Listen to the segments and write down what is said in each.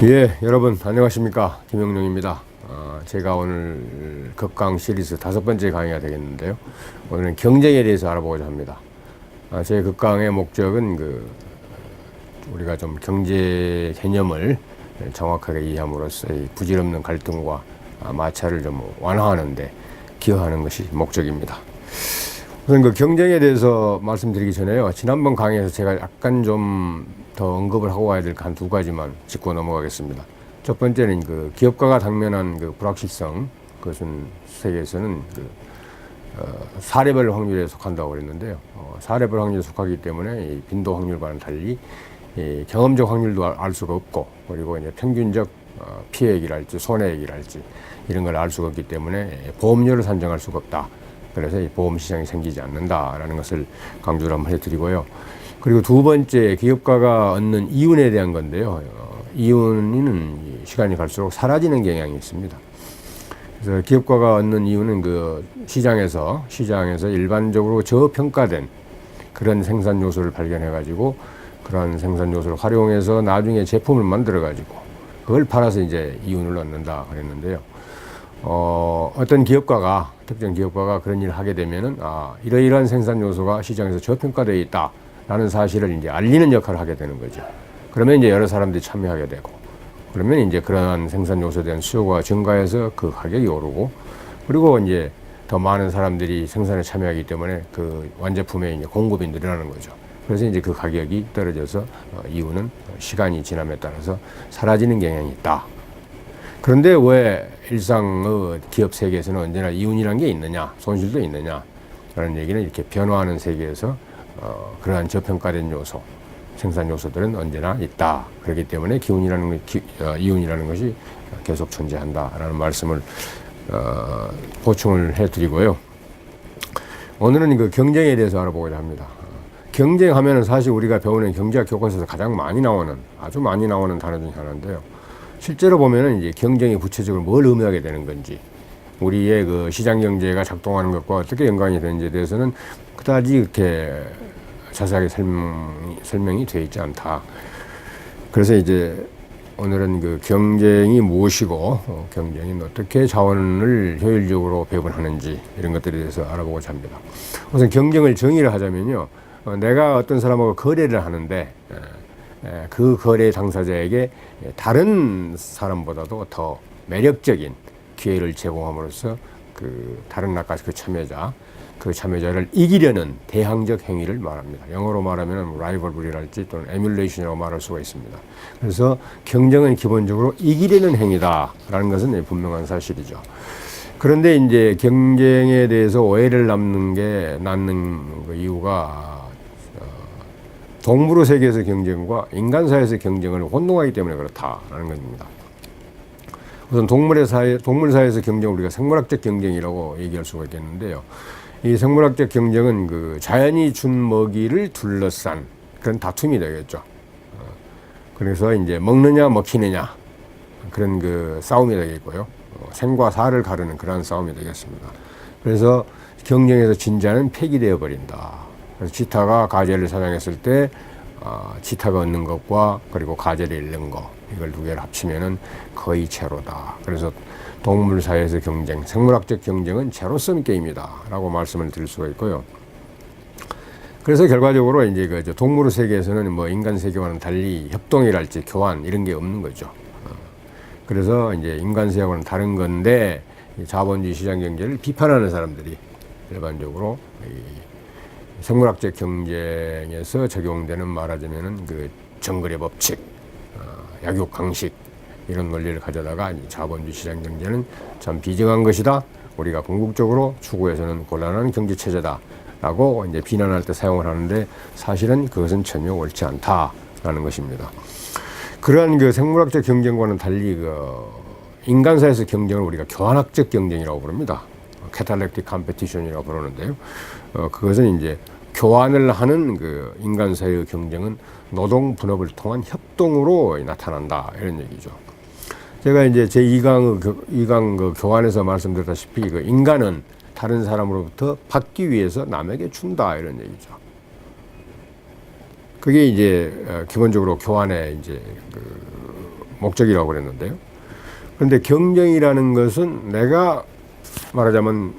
예, 여러분 안녕하십니까, 김영룡입니다. 제가 오늘 극강 시리즈 5번째 강의가 되겠는데요. 오늘은 경쟁에 대해서 알아보고자 합니다. 제 극강의 목적은 우리가 좀 경제 개념을 정확하게 이해함으로써 이 부질없는 갈등과 마찰을 좀 완화하는데 기여하는 것이 목적입니다. 우선 경쟁에 대해서 말씀드리기 전에요. 지난번 강의에서 제가 약간 좀 더 언급을 하고 가야 될 한 두 가지만 짚고 넘어가겠습니다. 첫 번째는 기업가가 당면한 불확실성. 그것은 세계에서는 사례별 확률에 속한다고 그랬는데요. 사례별 확률에 속하기 때문에 이 빈도 확률과는 달리 경험적 확률도 알 수가 없고, 그리고 이제 평균적 피해액이랄지 손해액이랄지 이런 걸 알 수가 없기 때문에 보험료를 산정할 수가 없다. 그래서 이 보험 시장이 생기지 않는다라는 것을 강조를 한번 해드리고요. 그리고 두 번째, 기업가가 얻는 이윤에 대한 건데요. 이윤은 시간이 갈수록 사라지는 경향이 있습니다. 그래서 기업가가 얻는 이윤은 시장에서 일반적으로 저평가된 그런 생산 요소를 발견해 가지고 그런 생산 요소를 활용해서 나중에 제품을 만들어 가지고 그걸 팔아서 이제 이윤을 얻는다 그랬는데요. 어떤 기업가가, 특정 기업가가 그런 일을 하게 되면은, 이러이러한 생산 요소가 시장에서 저평가되어 있다라는 사실을 이제 알리는 역할을 하게 되는 거죠. 그러면 이제 여러 사람들이 참여하게 되고, 그러면 이제 그러한 생산 요소에 대한 수요가 증가해서 그 가격이 오르고, 그리고 이제 더 많은 사람들이 생산에 참여하기 때문에 그 완제품의 이제 공급이 늘어나는 거죠. 그래서 이제 그 가격이 떨어져서 이윤은 시간이 지남에 따라서 사라지는 경향이 있다. 그런데 왜 일상의 기업 세계에서는 언제나 이윤이라는 게 있느냐, 손실도 있느냐 라는 얘기는, 이렇게 변화하는 세계에서 그러한 저평가된 요소, 생산 요소들은 언제나 있다. 그렇기 때문에 이윤이라는 것이 계속 존재한다라는 말씀을 보충을 해드리고요. 오늘은 경쟁에 대해서 알아보고자 합니다. 경쟁하면은 사실 우리가 배우는 경제학 교과서에서 아주 많이 나오는 단어 중에 하나인데요. 실제로 보면은 이제 경쟁이 구체적으로 뭘 의미하게 되는 건지, 우리의 시장 경제가 작동하는 것과 어떻게 연관이 되는지에 대해서는 그다지 이렇게 자세하게 설명이 되어 있지 않다. 그래서 이제 오늘은 경쟁이 무엇이고, 경쟁이 어떻게 자원을 효율적으로 배분하는지, 이런 것들에 대해서 알아보고자 합니다. 우선 경쟁을 정의를 하자면요. 내가 어떤 사람하고 거래를 하는데, 그 거래 당사자에게 다른 사람보다도 더 매력적인 기회를 제공함으로써 다른 나까지 그 참여자를 이기려는 대항적 행위를 말합니다. 영어로 말하면 라이벌리랄지 또는 에뮬레이션이라고 말할 수가 있습니다. 그래서 경쟁은 기본적으로 이기려는 행위다라는 것은 분명한 사실이죠. 그런데 이제 경쟁에 대해서 오해를 낳는 이유가, 동물의 세계에서 경쟁과 인간 사회에서 경쟁을 혼동하기 때문에 그렇다라는 겁니다. 우선 동물 사회에서 경쟁을 우리가 생물학적 경쟁이라고 얘기할 수가 있겠는데요. 이 생물학적 경쟁은 자연이 준 먹이를 둘러싼 그런 다툼이 되겠죠. 그래서 이제 먹느냐 먹히느냐 그런 싸움이 되겠고요. 생과 사를 가르는 그러한 싸움이 되겠습니다. 그래서 경쟁에서 진자는 폐기되어 버린다. 그래서 치타가 가젤을 사냥했을 때 치타가 얻는 것과 그리고 가젤이 잃는 것, 이걸 두 개를 합치면은 거의 제로다. 그래서 동물 사회에서 경쟁, 생물학적 경쟁은 제로섬 게임이다 라고 말씀을 드릴 수가 있고요. 그래서 결과적으로 이제 동물 세계에서는 인간 세계와는 달리 협동이랄지 교환 이런 게 없는 거죠. 그래서 이제 인간 세계와는 다른 건데, 자본주의 시장 경제를 비판하는 사람들이 일반적으로 생물학적 경쟁에서 적용되는, 말하자면은 정글의 법칙, 약육 강식 이런 논리를 가져다가 자본주의 시장 경제는 참 비정한 것이다. 우리가 궁극적으로 추구해서는 곤란한 경제 체제다라고 이제 비난할 때 사용을 하는데, 사실은 그것은 전혀 옳지 않다라는 것입니다. 그러한 생물학적 경쟁과는 달리 인간사에서 경쟁을 우리가 교환학적 경쟁이라고 부릅니다. 캐탈렉틱 컴페티션이라고 부르는데요. 그것은 이제 교환을 하는 인간 사회의 경쟁은 노동 분업을 통한 협동으로 나타난다, 이런 얘기죠. 제가 이제 제 2강 교환에서 말씀드렸다시피 인간은 다른 사람으로부터 받기 위해서 남에게 준다, 이런 얘기죠. 그게 이제 기본적으로 교환의 이제 목적이라고 그랬는데요. 그런데 경쟁이라는 것은 내가 말하자면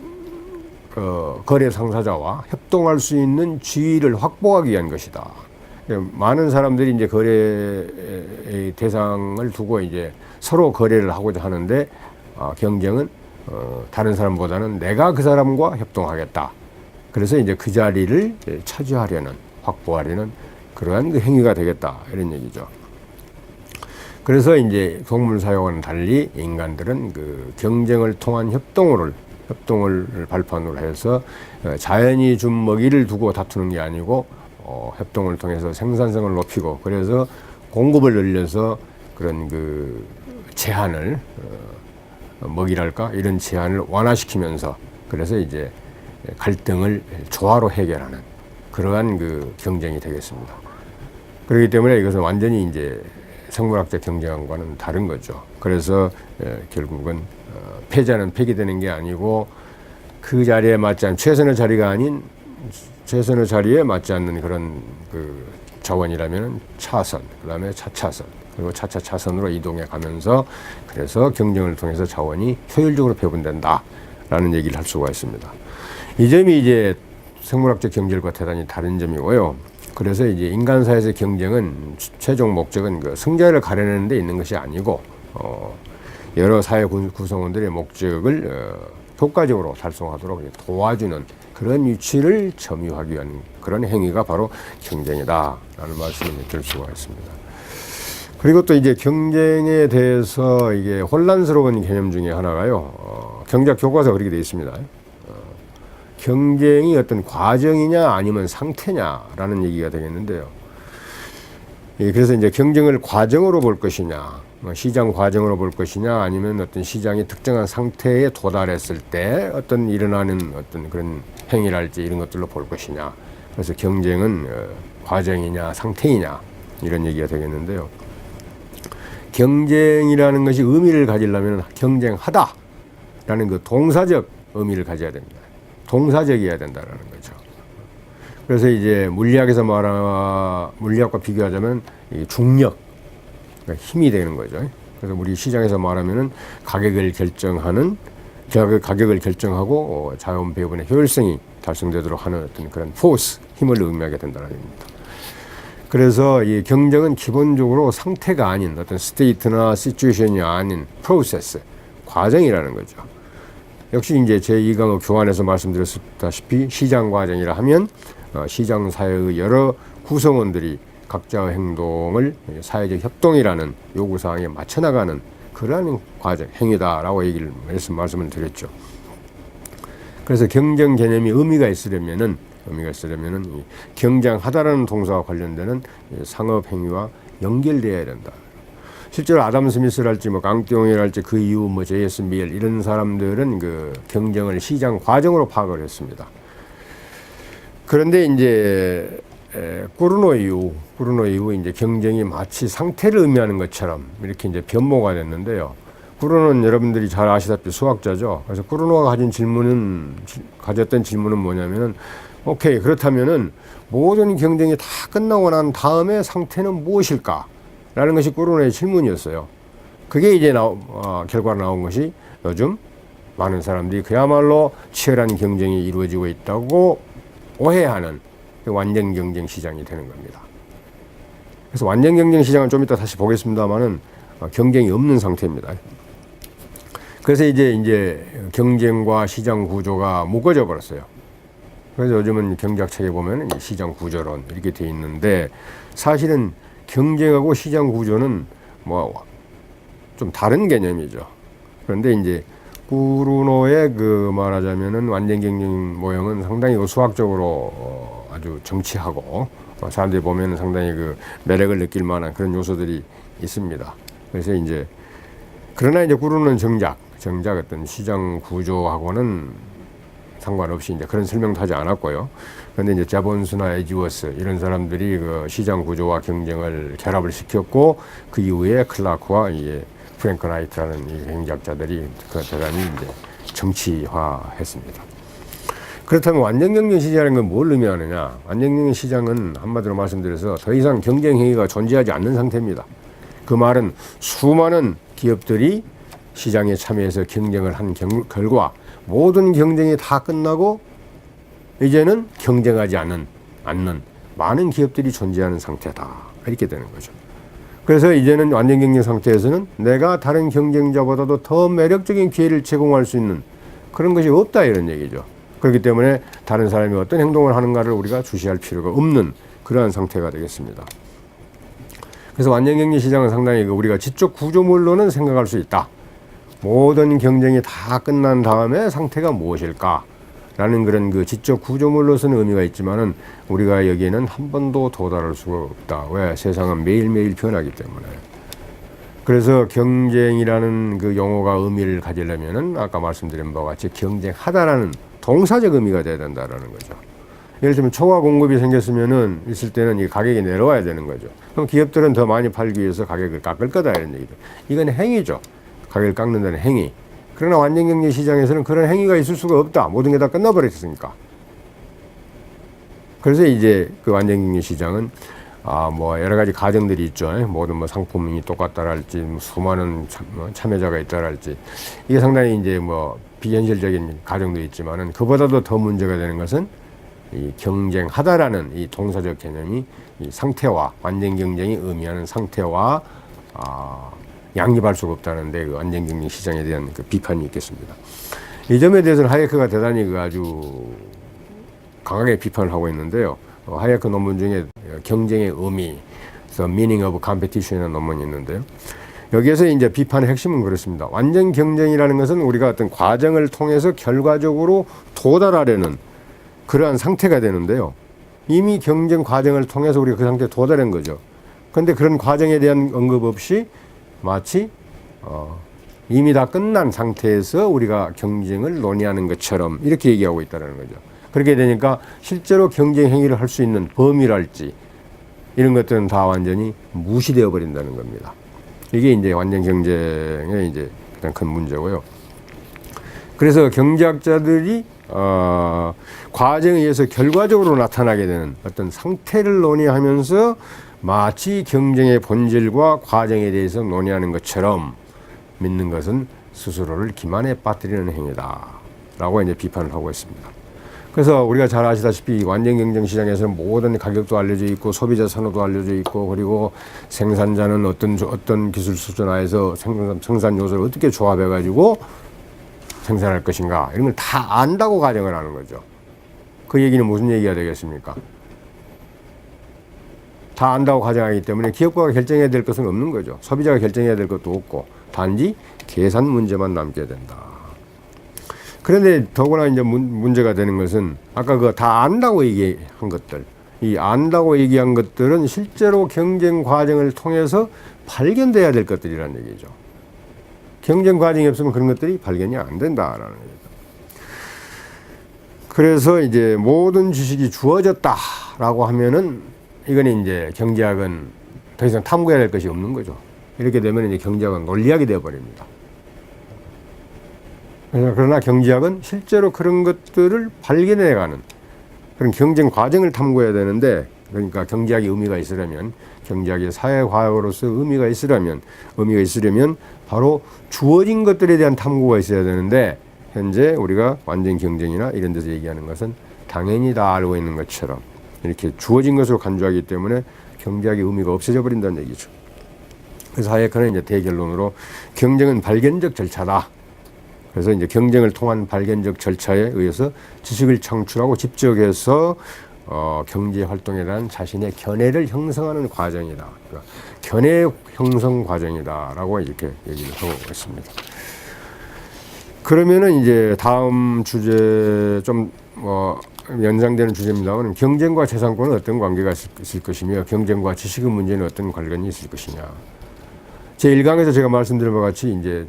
거래 상사자와 협동할 수 있는 지위를 확보하기 위한 것이다. 많은 사람들이 이제 거래의 대상을 두고 이제 서로 거래를 하고자 하는데 경쟁은 다른 사람보다는 내가 그 사람과 협동하겠다. 그래서 이제 그 자리를 차지하려는, 확보하려는 그러한 그 행위가 되겠다, 이런 얘기죠. 그래서 이제 동물사회와는 달리 인간들은 그 경쟁을 통한 협동을 발판으로 해서 자연이 준 먹이를 두고 다투는 게 아니고 협동을 통해서 생산성을 높이고, 그래서 공급을 늘려서 그런 그 제한을 먹이랄까 이런 제한을 완화시키면서, 그래서 이제 갈등을 조화로 해결하는 그러한 그 경쟁이 되겠습니다. 그렇기 때문에 이것은 완전히 이제 생물학적 경쟁과는 다른 거죠. 그래서 결국은 패자는 폐기되는 게 아니고 그 자리에 맞지 않은 최선의 자리가 아닌 최선의 자리에 맞지 않는 그런 그 자원이라면 차선, 그다음에 차차선, 그리고 차차차선으로 이동해 가면서 그래서 경쟁을 통해서 자원이 효율적으로 배분된다라는 얘기를 할 수가 있습니다. 이 점이 이제 생물학적 경쟁과 대단히 다른 점이고요. 그래서 이제 인간 사회에서의 경쟁은 최종 목적은 그 승자를 가려내는 데 있는 것이 아니고 여러 사회 구성원들의 목적을 효과적으로 달성하도록 도와주는 그런 위치를 점유하기 위한 그런 행위가 바로 경쟁이다라는 말씀을 드릴 수가 있습니다. 그리고 또 이제 경쟁에 대해서 이게 혼란스러운 개념 중에 하나가요. 경제학 교과서가 그렇게 되어 있습니다. 경쟁이 어떤 과정이냐 아니면 상태냐라는 얘기가 되겠는데요. 그래서 이제 경쟁을 과정으로 볼 것이냐, 시장 과정으로 볼 것이냐, 아니면 어떤 시장이 특정한 상태에 도달했을 때 어떤 일어나는 어떤 그런 행위랄지 이런 것들로 볼 것이냐. 그래서 경쟁은 과정이냐 상태이냐 이런 얘기가 되겠는데요. 경쟁이라는 것이 의미를 가지려면 경쟁하다라는 그 동사적 의미를 가져야 됩니다. 동사적이어야 된다라는 거죠. 그래서 이제 물리학과 비교하자면 중력, 그러니까 힘이 되는 거죠. 그래서 우리 시장에서 말하면은 가격을 결정하고 자원 배분의 효율성이 달성되도록 하는 어떤 그런 포스, 힘을 의미하게 된다는 얘기입니다. 그래서 이 경쟁은 기본적으로 상태가 아닌 어떤 스테이트나 시츄에이션이 아닌 프로세스, 과정이라는 거죠. 역시 이제 제2강의 교환에서 말씀드렸다시피 시장 과정이라 하면 시장 사회의 여러 구성원들이 각자의 행동을 사회적 협동이라는 요구사항에 맞춰 나가는 그러한 과정, 행위다라고 말씀을 드렸죠. 그래서 경쟁 개념이 의미가 있으려면은 이 경쟁하다라는 동사와 관련되는 상업 행위와 연결되어야 된다. 실제로 아담 스미스랄지 강띠용이랄지 그 이후 제이스 밀 이런 사람들은 그 경쟁을 시장 과정으로 파악을 했습니다. 그런데 이제 꾸르노 이후 이제 경쟁이 마치 상태를 의미하는 것처럼 이렇게 이제 변모가 됐는데요. 꾸르노는 여러분들이 잘 아시다시피 수학자죠. 그래서 꾸르노가 가졌던 질문은 뭐냐면은 오케이, 그렇다면은 모든 경쟁이 다 끝나고 난 다음에 상태는 무엇일까? 라는 것이 꾸르노의 질문이었어요. 그게 이제 결과로 나온 것이 요즘 많은 사람들이 그야말로 치열한 경쟁이 이루어지고 있다고 오해하는 완전 경쟁 시장이 되는 겁니다. 그래서 완전 경쟁 시장은 좀 이따 다시 보겠습니다만은 경쟁이 없는 상태입니다. 그래서 이제 경쟁과 시장 구조가 묶어져 버렸어요. 그래서 요즘은 경제학 책에 보면 시장 구조론 이렇게 돼 있는데 사실은 경쟁하고 시장 구조는 좀 다른 개념이죠. 그런데 이제 꾸르노의 말하자면은 완전 경쟁 모형은 상당히 수학적으로 아주 정치하고 사람들이 보면 상당히 매력을 느낄 만한 그런 요소들이 있습니다. 그래서 그러나 꾸르노는 정작 어떤 시장 구조하고는 상관없이 그런 설명도 하지 않았고요. 그런데 자본스나 에지워스 이런 사람들이 시장 구조와 경쟁을 결합을 시켰고 그 이후에 클라크와 프랭크 나이트라는 이 경제학자들이 대단히 정치화했습니다. 그렇다면 완전 경쟁 시장이라는 건 뭘 의미하느냐? 완전 경쟁 시장은 한마디로 말씀드려서 더 이상 경쟁 행위가 존재하지 않는 상태입니다. 그 말은 수많은 기업들이 시장에 참여해서 경쟁을 한 결과 모든 경쟁이 다 끝나고 이제는 경쟁하지 않는 많은 기업들이 존재하는 상태다. 이렇게 되는 거죠. 그래서 이제는 완전 경쟁 상태에서는 내가 다른 경쟁자보다도 더 매력적인 기회를 제공할 수 있는 그런 것이 없다 이런 얘기죠. 그렇기 때문에 다른 사람이 어떤 행동을 하는가를 우리가 주시할 필요가 없는 그러한 상태가 되겠습니다. 그래서 완전 경쟁 시장은 상당히 우리가 지적 구조물로는 생각할 수 있다. 모든 경쟁이 다 끝난 다음에 상태가 무엇일까? 라는 그런 그 지적 구조물로서는 의미가 있지만은 우리가 여기에는 한 번도 도달할 수가 없다. 왜? 세상은 매일매일 변하기 때문에. 그래서 경쟁이라는 그 용어가 의미를 가지려면은 아까 말씀드린 바와 같이 경쟁하다라는 동사적 의미가 돼야 된다라는 거죠. 예를 들면 초과 공급이 생겼으면은 있을 때는 이 가격이 내려와야 되는 거죠. 그럼 기업들은 더 많이 팔기 위해서 가격을 깎을 거다 이런 얘기죠. 이건 행위죠. 가격을 깎는다는 행위. 그러나 완전 경쟁 시장에서는 그런 행위가 있을 수가 없다. 모든 게 다 끝나버렸으니까. 그래서 이제 그 완전 경쟁 시장은 뭐 여러 가지 가정들이 있죠. 모든 뭐 상품이 똑같다랄지 수많은 참여자가 있다랄지 이게 상당히 이제 뭐 비현실적인 가정도 있지만은 그보다도 더 문제가 되는 것은 이 경쟁하다라는 이 동사적 개념이 이 상태와 완전 경쟁이 의미하는 상태와 양립할 수가 없다는데 그 완전 경쟁 시장에 대한 그 비판이 있겠습니다. 이 점에 대해서는 하이에크가 대단히 그 아주 강하게 비판을 하고 있는데요. 하이에크 논문 중에 경쟁의 의미, The Meaning of Competition이라는 논문이 있는데요. 여기에서 이제 비판의 핵심은 그렇습니다. 완전 경쟁이라는 것은 우리가 어떤 과정을 통해서 결과적으로 도달하려는 그러한 상태가 되는데요. 이미 경쟁 과정을 통해서 우리가 그 상태에 도달한 거죠. 그런데 그런 과정에 대한 언급 없이 마치 이미 다 끝난 상태에서 우리가 경쟁을 논의하는 것처럼 이렇게 얘기하고 있다는 거죠. 그렇게 되니까 실제로 경쟁 행위를 할 수 있는 범위랄지 이런 것들은 다 완전히 무시되어 버린다는 겁니다. 이게 이제 완전 경쟁의 이제 가장 큰 문제고요. 그래서 경제학자들이 과정에 의해서 결과적으로 나타나게 되는 어떤 상태를 논의하면서 마치 경쟁의 본질과 과정에 대해서 논의하는 것처럼 믿는 것은 스스로를 기만에 빠뜨리는 행위다 라고 이제 비판을 하고 있습니다. 그래서 우리가 잘 아시다시피 완전 경쟁 시장에서는 모든 가격도 알려져 있고 소비자 선호도 알려져 있고 그리고 생산자는 어떤 기술 수준 하에서 생산 요소를 어떻게 조합해 가지고 생산할 것인가 이런 걸 다 안다고 가정을 하는 거죠. 그 얘기는 무슨 얘기가 되겠습니까? 다 안다고 가정하기 때문에 기업가가 결정해야 될 것은 없는 거죠. 소비자가 결정해야 될 것도 없고 단지 계산 문제만 남게 된다. 그런데 더구나 이제 문제가 되는 것은 아까 그 다 안다고 얘기한 것들, 이 안다고 얘기한 것들은 실제로 경쟁 과정을 통해서 발견돼야 될 것들이라는 얘기죠. 경쟁 과정이 없으면 그런 것들이 발견이 안 된다라는 얘기죠. 그래서 이제 모든 지식이 주어졌다라고 하면은 이건 이제 경제학은 더 이상 탐구해야 될 것이 없는 거죠. 이렇게 되면 이제 경제학은 논리학이 되어 버립니다. 그러나 경제학은 실제로 그런 것들을 발견해가는 그런 경쟁 과정을 탐구해야 되는데, 그러니까 경제학이 의미가 있으려면, 경제학이 사회과학으로서 의미가 있으려면 바로 주어진 것들에 대한 탐구가 있어야 되는데, 현재 우리가 완전 경쟁이나 이런 데서 얘기하는 것은 당연히 다 알고 있는 것처럼 이렇게 주어진 것으로 간주하기 때문에 경제학의 의미가 없어져 버린다는 얘기죠. 그래서 하이에크는 이제 대결론으로 경쟁은 발견적 절차다. 그래서 이제 경쟁을 통한 발견적 절차에 의해서 지식을 창출하고 집적해서 경제 활동에 대한 자신의 견해를 형성하는 과정이다. 그러니까 견해 형성 과정이다라고 이렇게 얘기를 하고 있습니다. 그러면은 이제 다음 주제 좀 연상되는 주제입니다만 경쟁과 재산권은 어떤 관계가 있을 것이며 경쟁과 지식의 문제는 어떤 관련이 있을 것이냐. 제 1강에서 제가 말씀드린 바와 같이 이제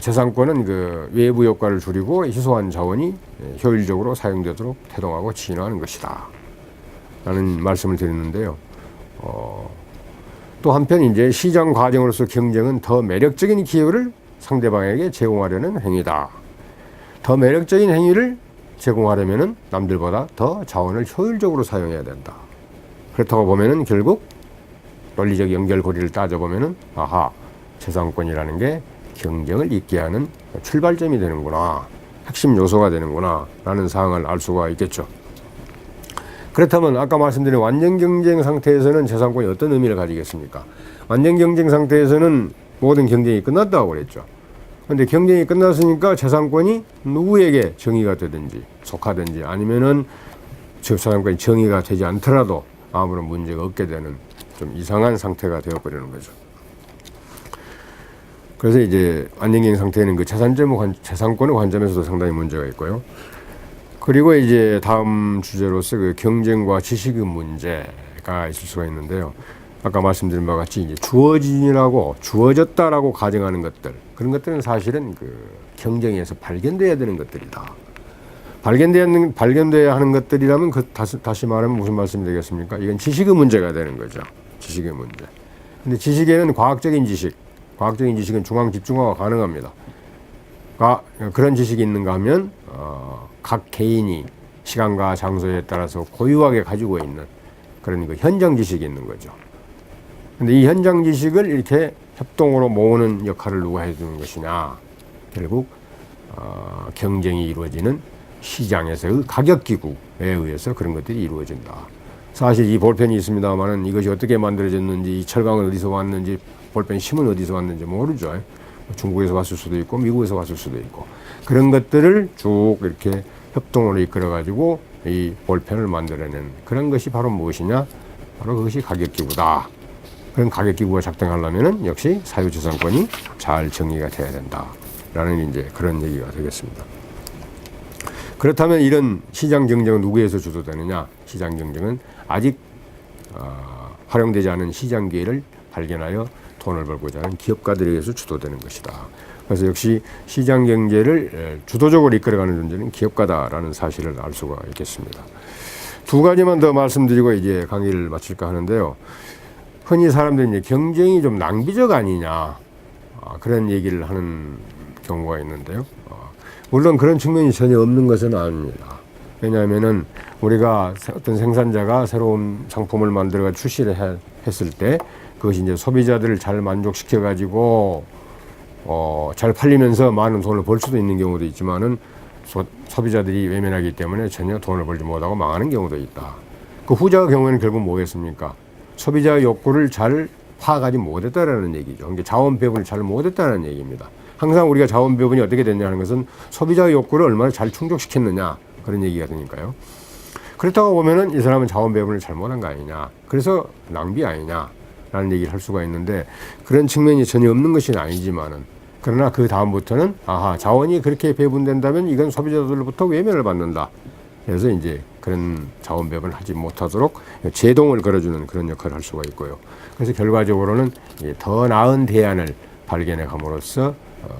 재산권은 그 외부 효과를 줄이고 희소한 자원이 효율적으로 사용되도록 태동하고 진화하는 것이다. 라는 말씀을 드렸는데요. 또 한편 이제 시장 과정으로서 경쟁은 더 매력적인 기회를 상대방에게 제공하려는 행위다. 더 매력적인 행위를 제공하려면은 남들보다 더 자원을 효율적으로 사용해야 된다. 그렇다고 보면은 결국 논리적 연결고리를 따져보면은 아하, 재산권이라는 게 경쟁을 있게 하는 출발점이 되는구나, 핵심 요소가 되는구나 라는 사항을 알 수가 있겠죠. 그렇다면 아까 말씀드린 완전 경쟁 상태에서는 재산권이 어떤 의미를 가지겠습니까? 완전 경쟁 상태에서는 모든 경쟁이 끝났다고 그랬죠. 그런데 경쟁이 끝났으니까 재산권이 누구에게 정의가 되든지 속하든지 아니면은 재산권이 정의가 되지 않더라도 아무런 문제가 없게 되는 좀 이상한 상태가 되어버리는 거죠. 그래서 이제 완전경쟁 상태에는 그 재산권의 관점에서도 상당히 문제가 있고요. 그리고 이제 다음 주제로서 그 경쟁과 지식의 문제가 있을 수가 있는데요. 아까 말씀드린 바와 같이 이제 주어졌다라고 가정하는 것들, 그런 것들은 사실은 그 경쟁에서 발견돼야 되는 것들이다. 발견돼야 하는 것들이라면 다시 말하면 무슨 말씀이 되겠습니까? 이건 지식의 문제가 되는 거죠. 지식의 문제. 근데 지식에는 과학적인 지식은 중앙 집중화가 가능합니다. 그런 지식이 있는가 하면 각 개인이 시간과 장소에 따라서 고유하게 가지고 있는 그런 그 현장 지식이 있는 거죠. 근데 이 현장 지식을 이렇게 협동으로 모으는 역할을 누가 해주는 것이냐? 결국 경쟁이 이루어지는 시장에서의 가격기구에 의해서 그런 것들이 이루어진다. 사실 이 볼펜이 있습니다만은 이것이 어떻게 만들어졌는지, 이 철강은 어디서 왔는지, 볼펜 심은 어디서 왔는지 모르죠. 중국에서 왔을 수도 있고 미국에서 왔을 수도 있고, 그런 것들을 쭉 이렇게 협동으로 이끌어가지고 이 볼펜을 만들어낸 그런 것이 바로 무엇이냐? 바로 그것이 가격기구다. 그런 가격기구가 작동하려면은 역시 사유재산권이 잘 정의가 돼야 된다라는 이제 그런 얘기가 되겠습니다. 그렇다면 이런 시장 경쟁은 누구에서 주도되느냐? 시장 경쟁은 아직 활용되지 않은 시장 기회를 발견하여 돈을 벌고자 하는 기업가들에 의해서 주도되는 것이다. 그래서 역시 시장 경제를 주도적으로 이끌어가는 존재는 기업가다라는 사실을 알 수가 있겠습니다. 두 가지만 더 말씀드리고 이제 강의를 마칠까 하는데요. 흔히 사람들이 이제 경쟁이 좀 낭비적 아니냐, 그런 얘기를 하는 경우가 있는데요. 물론 그런 측면이 전혀 없는 것은 아닙니다. 왜냐하면은 우리가 어떤 생산자가 새로운 상품을 만들어 출시를 했을 때 그것이 이제 소비자들을 잘 만족시켜 가지고 잘 팔리면서 많은 돈을 벌 수도 있는 경우도 있지만은 소비자들이 외면하기 때문에 전혀 돈을 벌지 못하고 망하는 경우도 있다. 그 후자 경우에는 결국 뭐겠습니까? 소비자의 욕구를 잘 파악하지 못했다라는 얘기죠. 그러니까 자원 배분을 잘 못했다는 얘기입니다. 항상 우리가 자원 배분이 어떻게 됐냐는 것은 소비자의 욕구를 얼마나 잘 충족시켰느냐, 그런 얘기가 되니까요. 그렇다고 보면은 이 사람은 자원 배분을 잘못한 거 아니냐, 그래서 낭비 아니냐 라는 얘기를 할 수가 있는데, 그런 측면이 전혀 없는 것은 아니지만은, 그러나 그 다음부터는 자원이 그렇게 배분된다면 이건 소비자들로부터 외면을 받는다. 그래서 이제 그런 자원 배분을 하지 못하도록 제동을 걸어주는 그런 역할을 할 수가 있고요. 그래서 결과적으로는 더 나은 대안을 발견해 감으로써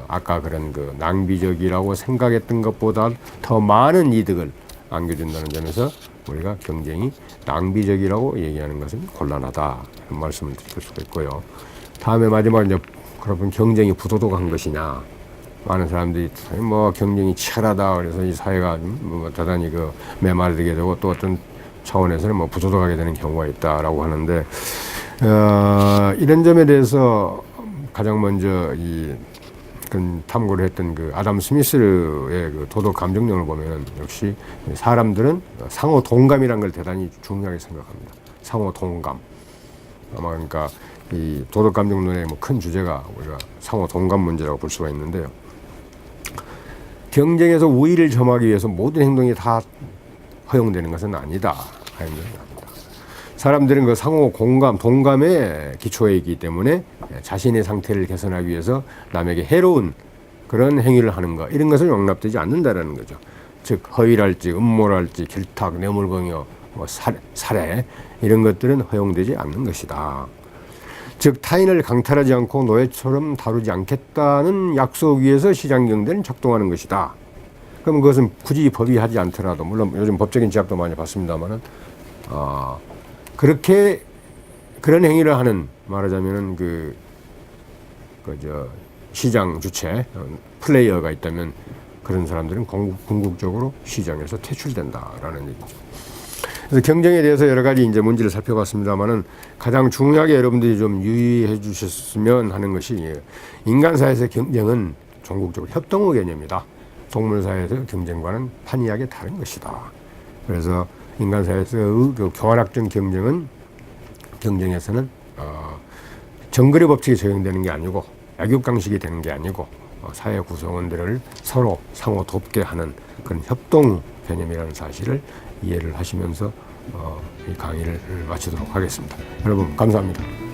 아까 그런 그 낭비적이라고 생각했던 것보다 더 많은 이득을 안겨준다는 점에서 우리가 경쟁이 낭비적이라고 얘기하는 것은 곤란하다, 이런 말씀을 드릴 수가 있고요. 다음에 마지막으로 이제 그러면 경쟁이 부도덕한 것이냐. 많은 사람들이 뭐 경쟁이 치열하다 그래서 이 사회가 뭐 대단히 그 메마르게 되고 또 어떤 차원에서는 뭐 부도덕하게 되는 경우가 있다라고 하는데, 이런 점에 대해서 가장 먼저 그 탐구를 했던 그 아담 스미스의 그 도덕 감정론을 보면 역시 사람들은 상호 동감이라는 걸 대단히 중요하게 생각합니다. 상호 동감. 아마 그러니까 이 도덕 감정론의 뭐 큰 주제가 우리가 상호 동감 문제라고 볼 수가 있는데요. 경쟁에서 우위를 점하기 위해서 모든 행동이 다 허용되는 것은 아니다. 사람들은 그 상호 공감, 동감에 기초해 있기 때문에 자신의 상태를 개선하기 위해서 남에게 해로운 그런 행위를 하는 것, 이런 것은 용납되지 않는다라는 거죠. 즉 허위랄지 음모랄지 길탁, 뇌물공여, 뭐 살해 이런 것들은 허용되지 않는 것이다. 즉 타인을 강탈하지 않고 노예처럼 다루지 않겠다는 약속 위에서 시장경제는 작동하는 것이다. 그럼 그것은 굳이 법이 하지 않더라도, 물론 요즘 법적인 제약도 많이 받습니다만은 그렇게 그런 행위를 하는, 말하자면은 시장 주체 플레이어가 있다면 그런 사람들은 궁극적으로 시장에서 퇴출된다라는 얘기죠. 그래서 경쟁에 대해서 여러 가지 이제 문제를 살펴봤습니다만은 가장 중요하게 여러분들이 좀 유의해 주셨으면 하는 것이 인간 사회에서의 경쟁은 종국적으로 협동의 개념이다. 동물 사회에서 경쟁과는 판이하게 다른 것이다. 그래서 인간 사회에서의 그 교환학적 경쟁에서는 정글의 법칙이 적용되는 게 아니고 약육강식이 되는 게 아니고 사회 구성원들을 서로 상호 돕게 하는 그런 협동 개념이라는 사실을 이해를 하시면서 이 강의를 마치도록 하겠습니다. 여러분 감사합니다.